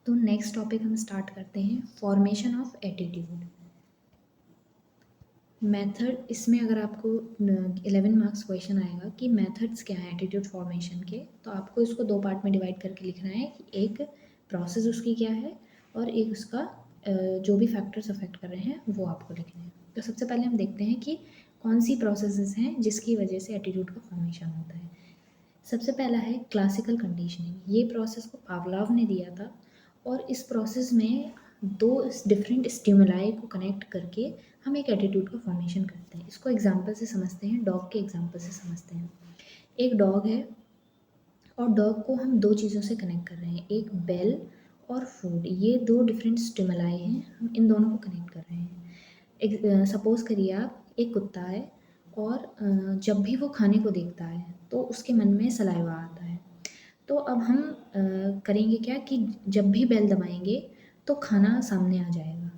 तो next topic हम start करते हैं, फॉर्मेशन ऑफ एटीट्यूड। मेथड, इसमें अगर आपको 11 मार्क्स क्वेश्चन आएगा कि मेथड्स क्या हैं एटीट्यूड फॉर्मेशन के, तो आपको इसको दो पार्ट में डिवाइड करके लिखना है कि एक प्रोसेस उसकी क्या है और एक उसका जो भी फैक्टर्स अफेक्ट कर रहे हैं वो आपको लिखने हैं। तो सबसे पहले हम देखते हैं कि कौन सी प्रोसेसेस हैं जिसकी वजह से एटीट्यूड का फॉर्मेशन होता है। सबसे पहला है क्लासिकल कंडीशनिंग। ये प्रोसेस को पावलोव ने दिया था और इस प्रोसेस में दो डिफरेंट स्टिमुलाई को कनेक्ट करके हम एक एटीट्यूड का फॉर्मेशन करते हैं। इसको एग्जांपल से समझते हैं, डॉग के एग्जांपल से समझते हैं। एक डॉग है और डॉग को हम दो चीज़ों से कनेक्ट कर रहे हैं, एक बेल और फूड। ये दो डिफरेंट स्टिमुलाई हैं, हम इन दोनों को कनेक्ट कर रहे हैं। एक सपोज़ करिए आप, एक कुत्ता है और जब भी वो खाने को देखता है तो उसके मन में सलाइवा आता है। तो अब हम करेंगे क्या कि जब भी बेल दबाएंगे तो खाना सामने आ जाएगा।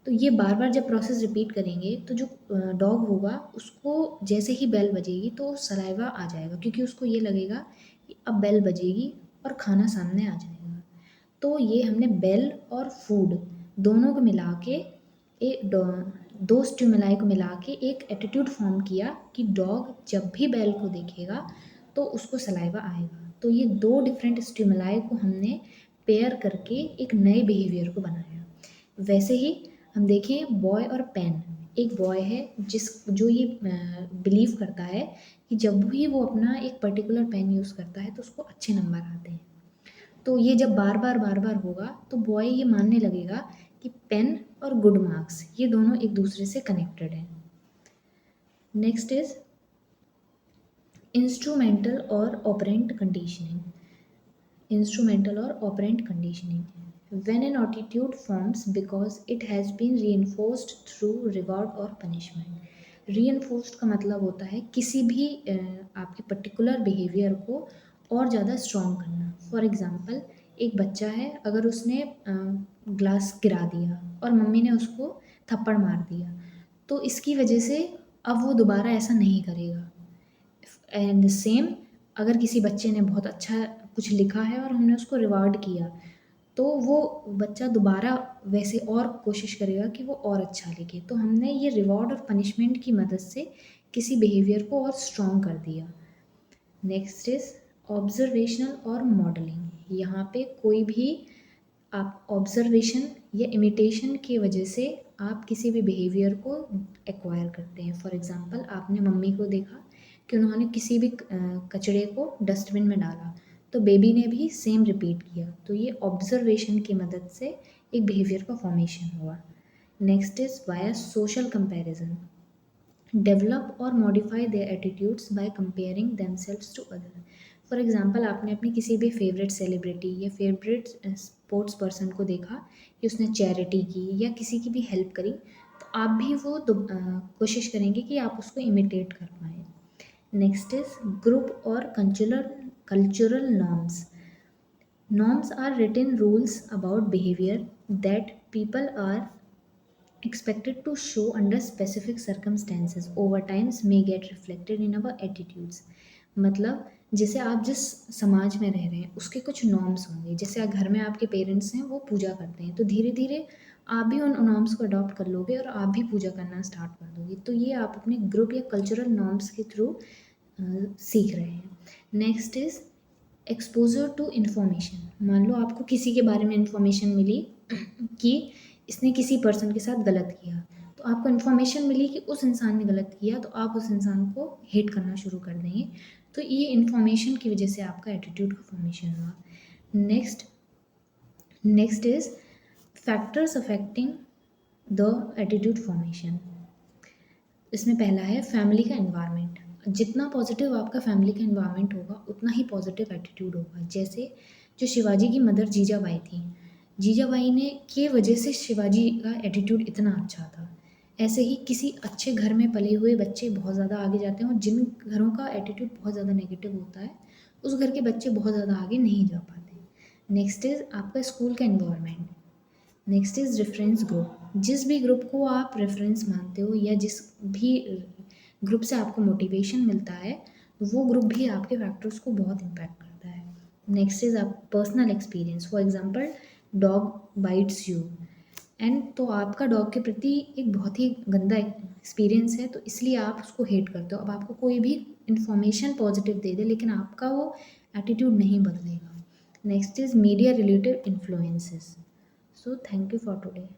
तो ये बार बार जब प्रोसेस रिपीट करेंगे तो जो डॉग होगा उसको जैसे ही बेल बजेगी तो सलाइवा आ जाएगा, क्योंकि उसको ये लगेगा कि अब बेल बजेगी और खाना सामने आ जाएगा। तो ये हमने बेल और फूड दोनों को मिला के एक दो स्टिमुलाई को मिला के एक एटीट्यूड फॉर्म किया कि डॉग जब भी बेल को देखेगा तो उसको सलाइवा आएगा। तो ये दो डिफरेंट स्टिमुलाई को हमने पेयर करके एक नए बिहेवियर को बनाया। वैसे ही हम देखें बॉय और पेन। एक बॉय है जो ये बिलीव करता है कि जब भी वो अपना एक पर्टिकुलर पेन यूज़ करता है तो उसको अच्छे नंबर आते हैं। तो ये जब बार बार होगा तो बॉय ये मानने लगेगा कि पेन और गुड मार्क्स ये दोनों एक दूसरे से कनेक्टेड हैं। नेक्स्ट इज इंस्ट्रूमेंटल और operant conditioning. Instrumental or operant conditioning. When an attitude forms because it has been reinforced through reward or punishment. Reinforced का मतलब होता है किसी भी आपके पर्टिकुलर बिहेवियर को और ज़्यादा स्ट्रॉन्ग करना। फॉर एग्ज़ाम्पल, एक बच्चा है, अगर उसने ग्लास गिरा दिया और मम्मी ने उसको थप्पड़ मार दिया तो इसकी वजह से अब वो दोबारा ऐसा नहीं करेगा। एंड सेम, अगर किसी बच्चे ने बहुत अच्छा कुछ लिखा है और हमने उसको रिवार्ड किया तो वो बच्चा दोबारा वैसे और कोशिश करेगा कि वो और अच्छा लिखे। तो हमने ये रिवॉर्ड और पनिशमेंट की मदद से किसी बिहेवियर को और स्ट्रॉन्ग कर दिया। नेक्स्ट इज ऑब्जर्वेशनल और मॉडलिंग। यहाँ पे कोई भी आप ऑब्जर्वेशन या इमिटेशन की वजह से आप किसी भी बिहेवियर को एक्वायर करते हैं। फॉर एग्ज़ाम्पल, आपने मम्मी को देखा कि उन्होंने किसी भी कचड़े को डस्टबिन में डाला तो बेबी ने भी सेम रिपीट किया। तो ये ऑब्जर्वेशन की मदद से एक बिहेवियर का फॉर्मेशन हुआ। Next is via social comparison. Develop और modify their attitudes by comparing themselves to other. For example, आपने अपनी किसी भी फेवरेट सेलिब्रिटी या फेवरेट स्पोर्ट्स पर्सन को देखा कि उसने चैरिटी की या किसी की भी हेल्प करी, तो आप भी वो कोशिश करेंगे कि आप उसको इमिटेट कर पाएँ। नेक्स्ट इज ग्रुप और cultural norms. Norms are written rules about behavior that people are expected to show under specific circumstances over times may get reflected in our attitudes. मतलब जैसे आप जिस समाज में रह रहे हैं उसके कुछ नॉर्म्स होंगे। जैसे घर में आपके पेरेंट्स हैं, वो पूजा करते हैं, तो धीरे धीरे आप भी उन नॉर्म्स को अडॉप्ट कर लोगे और आप भी पूजा करना स्टार्ट कर दोगे। तो ये आप अपने ग्रुप या कल्चरल नॉर्म्स के थ्रू सीख रहे हैं। Next is exposure to information. मान लो आपको किसी के बारे में इन्फॉर्मेशन मिली कि इसने किसी पर्सन के साथ गलत किया, तो आपको इन्फॉर्मेशन मिली कि उस इंसान ने गलत किया, तो आप उस इंसान को हेट करना शुरू कर देंगे। तो ये इन्फॉर्मेशन की वजह से आपका एटीट्यूड का फॉर्मेशन हुआ। Next is factors affecting the attitude formation. इसमें पहला है फैमिली का एनवायरनमेंट। जितना पॉजिटिव आपका फैमिली का एनवायरनमेंट होगा उतना ही पॉजिटिव एटीट्यूड होगा। जैसे जो शिवाजी की मदर जीजाबाई थी, जीजाबाई ने के वजह से शिवाजी का एटीट्यूड इतना अच्छा था। ऐसे ही किसी अच्छे घर में पले हुए बच्चे बहुत ज़्यादा आगे जाते हैं, और जिन घरों का एटीट्यूड बहुत ज़्यादा नेगेटिव होता है उस घर के बच्चे बहुत ज़्यादा आगे नहीं जा पाते। नेक्स्ट इज़ आपका स्कूल का environment. Next is reference group. जिस भी ग्रुप को आप रेफरेंस मानते हो या जिस भी ग्रुप से आपको मोटिवेशन मिलता है, वो ग्रुप भी आपके फैक्टर्स को बहुत इम्पैक्ट करता है। नेक्स्ट इज़ आप personal experience. For example, dog bytes you, and तो आपका डॉग के प्रति एक बहुत ही गंदा एक्सपीरियंस है, तो इसलिए आप उसको हेट करते हो। अब आपको कोई भी इंफॉर्मेशन पॉजिटिव दे दे लेकिन आपका वो एटीट्यूड नहीं बदलेगा। Next is media related influences. So thank you for today.